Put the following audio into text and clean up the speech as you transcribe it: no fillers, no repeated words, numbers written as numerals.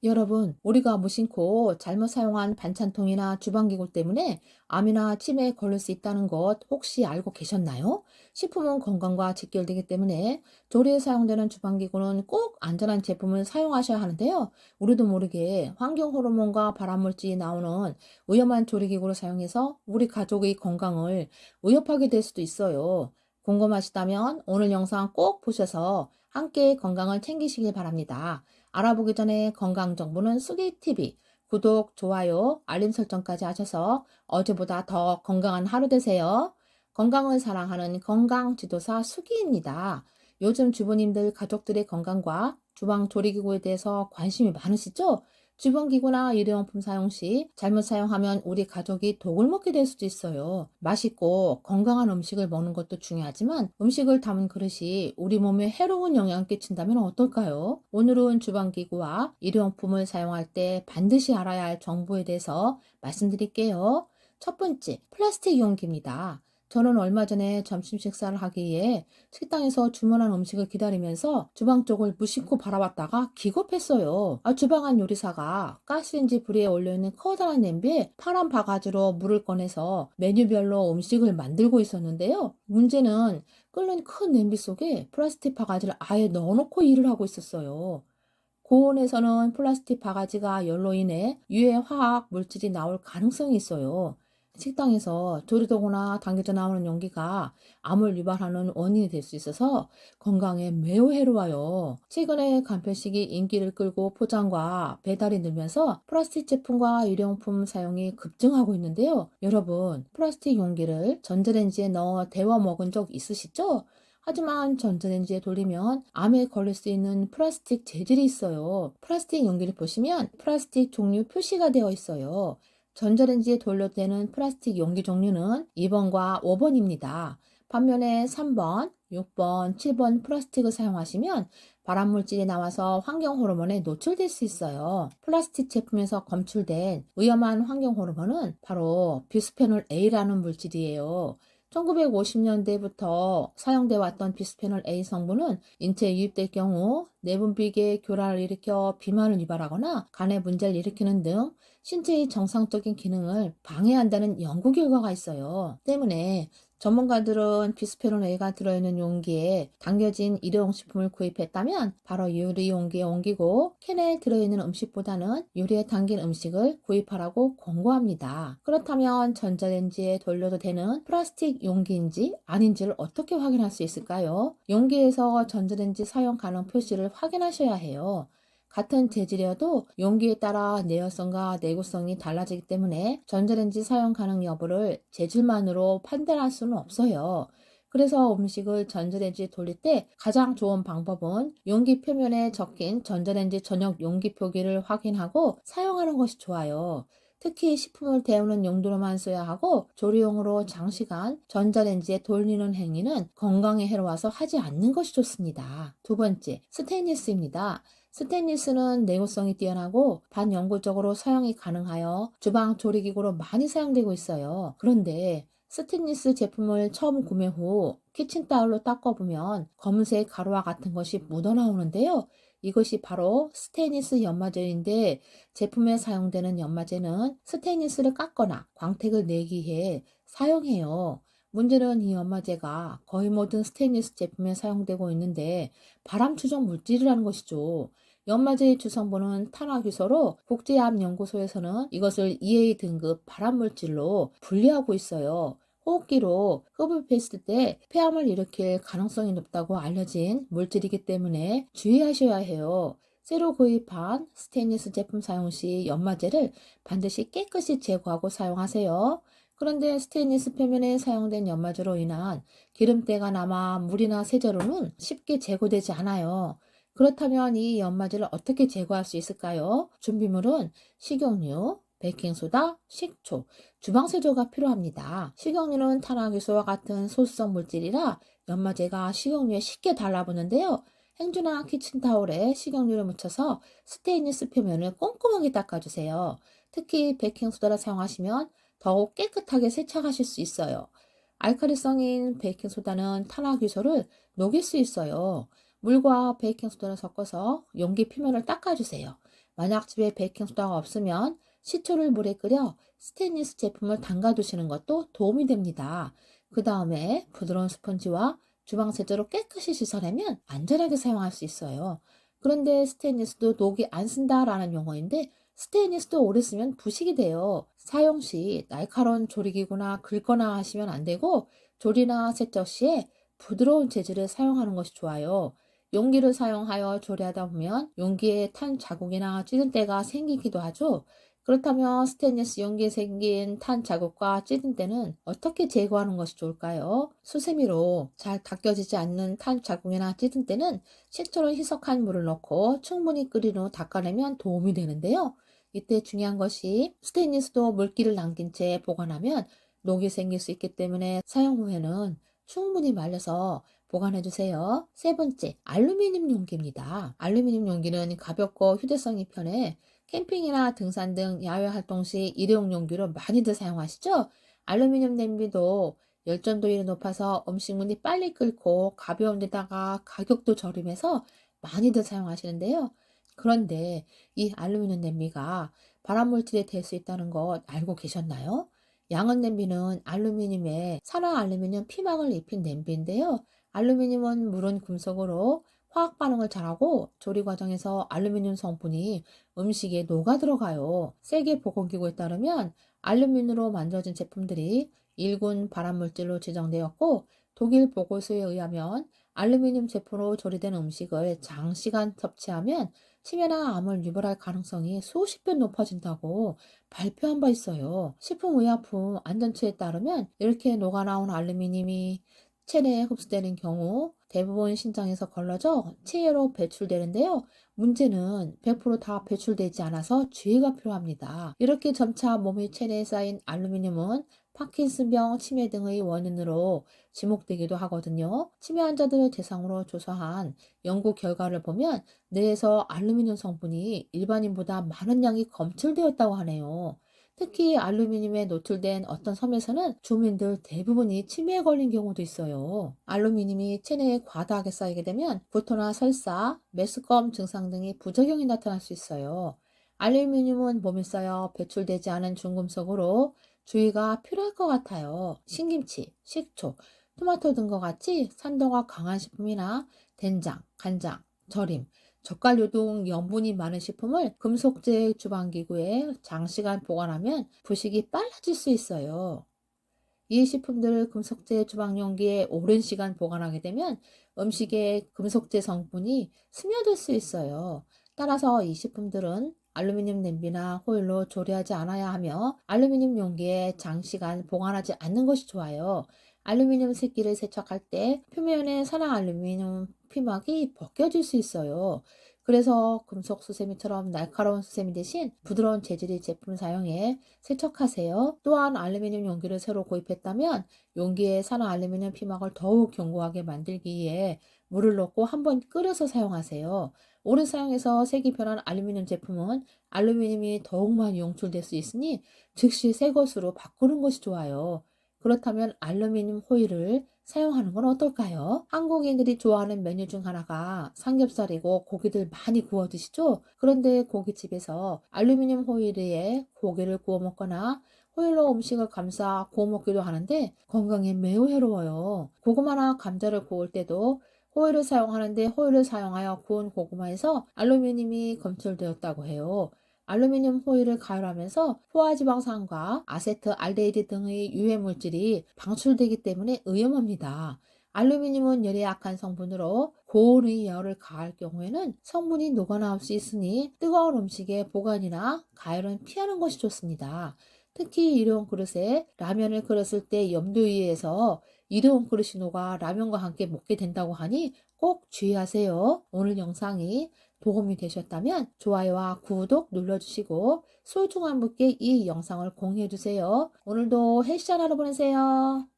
여러분, 우리가 무심코 잘못 사용한 반찬통이나 주방기구 때문에 암이나 치매에 걸릴 수 있다는 것 혹시 알고 계셨나요? 식품은 건강과 직결되기 때문에 조리에 사용되는 주방기구는 꼭 안전한 제품을 사용하셔야 하는데요. 우리도 모르게 환경 호르몬과 발암물질이 나오는 위험한 조리기구를 사용해서 우리 가족의 건강을 위협하게 될 수도 있어요. 궁금하시다면 오늘 영상 꼭 보셔서 함께 건강을 챙기시길 바랍니다. 알아보기 전에 건강 정보는 수기 TV, 구독, 좋아요, 알림 설정까지 하셔서 어제보다 더 건강한 하루 되세요. 건강을 사랑하는 건강 지도사 수기입니다. 요즘 주부님들 가족들의 건강과 주방 조리기구에 대해서 관심이 많으시죠? 주방기구나 일회용품 사용 시 잘못 사용하면 우리 가족이 독을 먹게 될 수도 있어요. 맛있고 건강한 음식을 먹는 것도 중요하지만 음식을 담은 그릇이 우리 몸에 해로운 영향을 끼친다면 어떨까요? 오늘은 주방기구와 일회용품을 사용할 때 반드시 알아야 할 정보에 대해서 말씀드릴게요. 첫 번째, 플라스틱 용기입니다. 저는 얼마 전에 점심 식사를 하기 위해 식당에서 주문한 음식을 기다리면서 주방 쪽을 무심코 바라봤다가 기겁했어요. 주방 안 요리사가 가스레인지 불에 올려있는 커다란 냄비에 파란 바가지로 물을 꺼내서 메뉴별로 음식을 만들고 있었는데요. 문제는 끓는 큰 냄비 속에 플라스틱 바가지를 아예 넣어놓고 일을 하고 있었어요. 고온에서는 플라스틱 바가지가 열로 인해 유해 화학 물질이 나올 가능성이 있어요. 식당에서 조리도구나 당겨져 나오는 용기가 암을 유발하는 원인이 될 수 있어서 건강에 매우 해로워요. 최근에 간편식이 인기를 끌고 포장과 배달이 늘면서 플라스틱 제품과 일회용품 사용이 급증하고 있는데요. 여러분, 플라스틱 용기를 전자레인지에 넣어 데워 먹은 적 있으시죠? 하지만 전자레인지에 돌리면 암에 걸릴 수 있는 플라스틱 재질이 있어요. 플라스틱 용기를 보시면 플라스틱 종류 표시가 되어 있어요. 전자레인지에 돌려되는 플라스틱 용기 종류는 2번과 5번입니다. 반면에 3번, 6번, 7번 플라스틱을 사용하시면 발암물질이 나와서 환경 호르몬에 노출될 수 있어요. 플라스틱 제품에서 검출된 위험한 환경 호르몬은 바로 비스페놀 A라는 물질이에요. 1950년대부터 사용돼 왔던 비스페놀 A 성분은 인체에 유입될 경우 내분비계의 교란을 일으켜 비만을 유발하거나 간에 문제를 일으키는 등 신체의 정상적인 기능을 방해한다는 연구 결과가 있어요. 때문에 전문가들은 비스페놀 A가 들어있는 용기에 담겨진 일회용 식품을 구입했다면 바로 유리 용기에 옮기고 캔에 들어있는 음식보다는 유리에 담긴 음식을 구입하라고 권고합니다. 그렇다면 전자레인지에 돌려도 되는 플라스틱 용기인지 아닌지를 어떻게 확인할 수 있을까요? 용기에서 전자레인지 사용 가능 표시를 확인하셔야 해요. 같은 재질이어도 용기에 따라 내열성과 내구성이 달라지기 때문에 전자레인지 사용 가능 여부를 재질만으로 판단할 수는 없어요. 그래서 음식을 전자레인지에 돌릴 때 가장 좋은 방법은 용기 표면에 적힌 전자레인지 전용 용기 표기를 확인하고 사용하는 것이 좋아요. 특히 식품을 데우는 용도로만 써야 하고 조리용으로 장시간 전자레인지에 돌리는 행위는 건강에 해로워서 하지 않는 것이 좋습니다. 두 번째, 스테인리스입니다. 스테인리스는 내구성이 뛰어나고 반영구적으로 사용이 가능하여 주방 조리기구로 많이 사용되고 있어요. 그런데 스테인리스 제품을 처음 구매 후 키친타올로 닦아보면 검은색 가루와 같은 것이 묻어나오는데요. 이것이 바로 스테인리스 연마제인데 제품에 사용되는 연마제는 스테인리스를 깎거나 광택을 내기 위해 사용해요. 문제는 이 연마제가 거의 모든 스테인리스 제품에 사용되고 있는데 발암 추정 물질이라는 것이죠. 연마제의 주성분은 탄화효소로 국제암연구소에서는 이것을 EA 등급 발암물질로 분류하고 있어요. 호흡기로 흡입했을 때 폐암을 일으킬 가능성이 높다고 알려진 물질이기 때문에 주의하셔야 해요. 새로 구입한 스테인리스 제품 사용 시 연마제를 반드시 깨끗이 제거하고 사용하세요. 그런데 스테인리스 표면에 사용된 연마제로 인한 기름때가 남아 물이나 세제로는 쉽게 제거되지 않아요. 그렇다면 이 연마제를 어떻게 제거할 수 있을까요? 준비물은 식용유, 베이킹소다, 식초, 주방세조가 필요합니다. 식용유는 탄화효소와 같은 소수성 물질이라 연마제가 식용유에 쉽게 달라붙는데요. 행주나 키친타올에 식용유를 묻혀서 스테인리스 표면을 꼼꼼하게 닦아주세요. 특히 베이킹소다를 사용하시면 더욱 깨끗하게 세척하실 수 있어요. 알칼리성인 베이킹소다는 탄화효소를 녹일 수 있어요. 물과 베이킹소다를 섞어서 용기 표면을 닦아주세요. 만약 집에 베이킹소다가 없으면 식초를 물에 끓여 스테인리스 제품을 담가 두시는 것도 도움이 됩니다. 그 다음에 부드러운 스펀지와 주방 세제로 깨끗이 씻어내면 안전하게 사용할 수 있어요. 그런데 스테인리스도 녹이 안 쓴다라는 용어인데 스테인리스도 오래 쓰면 부식이 돼요. 사용 시 날카로운 조리기구나 긁거나 하시면 안 되고 조리나 세척 시에 부드러운 재질을 사용하는 것이 좋아요. 용기를 사용하여 조리하다 보면 용기에 탄 자국이나 찌든 때가 생기기도 하죠. 그렇다면 스테인리스 용기에 생긴 탄 자국과 찌든 때는 어떻게 제거하는 것이 좋을까요? 수세미로 잘 닦여지지 않는 탄 자국이나 찌든 때는 식초로 희석한 물을 넣고 충분히 끓인 후 닦아내면 도움이 되는데요. 이때 중요한 것이 스테인리스도 물기를 남긴 채 보관하면 녹이 생길 수 있기 때문에 사용 후에는 충분히 말려서 보관해 주세요. 세 번째, 알루미늄 용기입니다. 알루미늄 용기는 가볍고 휴대성이 편해 캠핑이나 등산 등 야외 활동 시 일회용 용기로 많이들 사용하시죠? 알루미늄 냄비도 열전도율이 높아서 음식물이 빨리 끓고 가벼운 데다가 가격도 저렴해서 많이들 사용하시는데요. 그런데 이 알루미늄 냄비가 발암물질이 될 수 있다는 거 알고 계셨나요? 양은 냄비는 알루미늄에 산화 알루미늄 피막을 입힌 냄비인데요. 알루미늄은 물은 금속으로 화학 반응을 잘하고 조리 과정에서 알루미늄 성분이 음식에 녹아 들어가요. 세계 보건기구에 따르면 알루미늄으로 만들어진 제품들이 일군 발암물질로 지정되었고 독일 보고서에 의하면 알루미늄 제품으로 조리된 음식을 장시간 섭취하면 치매나 암을 유발할 가능성이 수십 배 높아진다고 발표한 바 있어요. 식품의약품 안전처에 따르면 이렇게 녹아나온 알루미늄이 체내에 흡수되는 경우 대부분 신장에서 걸러져 체외로 배출되는데요. 문제는 100%다 배출되지 않아서 주의가 필요합니다. 이렇게 점차 몸의 체내에 쌓인 알루미늄은 파킨슨병, 치매 등의 원인으로 지목되기도 하거든요. 치매 환자들을 대상으로 조사한 연구 결과를 보면 뇌에서 알루미늄 성분이 일반인보다 많은 양이 검출되었다고 하네요. 특히 알루미늄에 노출된 어떤 섬에서는 주민들 대부분이 치매에 걸린 경우도 있어요. 알루미늄이 체내에 과다하게 쌓이게 되면 구토나 설사, 메스꺼움 증상 등의 부작용이 나타날 수 있어요. 알루미늄은 몸에 쌓여 배출되지 않은 중금속으로 주의가 필요할 것 같아요. 신김치, 식초, 토마토 등과 같이 산도가 강한 식품이나 된장, 간장, 절임, 젓갈류 등 염분이 많은 식품을 금속제 주방기구에 장시간 보관하면 부식이 빨라질 수 있어요. 이 식품들을 금속제 주방용기에 오랜 시간 보관하게 되면 음식에 금속제 성분이 스며들 수 있어요. 따라서 이 식품들은 알루미늄 냄비나 호일로 조리하지 않아야 하며 알루미늄 용기에 장시간 보관하지 않는 것이 좋아요. 알루미늄 새끼를 세척할 때 표면에 산화 알루미늄 피막이 벗겨질 수 있어요. 그래서 금속 수세미처럼 날카로운 수세미 대신 부드러운 재질의 제품 사용해 세척하세요. 또한 알루미늄 용기를 새로 구입했다면 용기에 산화 알루미늄 피막을 더욱 견고하게 만들기 위해 물을 넣고 한번 끓여서 사용하세요. 오래 사용해서 색이 변한 알루미늄 제품은 알루미늄이 더욱 많이 용출될 수 있으니 즉시 새 것으로 바꾸는 것이 좋아요. 그렇다면 알루미늄 호일을 사용하는 건 어떨까요? 한국인들이 좋아하는 메뉴 중 하나가 삼겹살이고 고기들 많이 구워 드시죠? 그런데 고깃집에서 알루미늄 호일 위에 고기를 구워 먹거나 호일로 음식을 감싸 구워 먹기도 하는데 건강에 매우 해로워요. 고구마나 감자를 구울 때도 호일을 사용하는데 호일을 사용하여 구운 고구마에서 알루미늄이 검출되었다고 해요. 알루미늄 호일을 가열하면서 포화지방산과 아세트알데히드 등의 유해 물질이 방출되기 때문에 위험합니다. 알루미늄은 열에 약한 성분으로 고온의 열을 가할 경우에는 성분이 녹아나올 수 있으니 뜨거운 음식의 보관이나 가열은 피하는 것이 좋습니다. 특히 일회용 그릇에 라면을 끓였을 때 염두위에서 일회용 그릇이 녹아 라면과 함께 먹게 된다고 하니 꼭 주의하세요. 오늘 영상이 도움이 되셨다면 좋아요와 구독 눌러주시고 소중한 분께 이 영상을 공유해주세요. 오늘도 헬시한 하루 보내세요.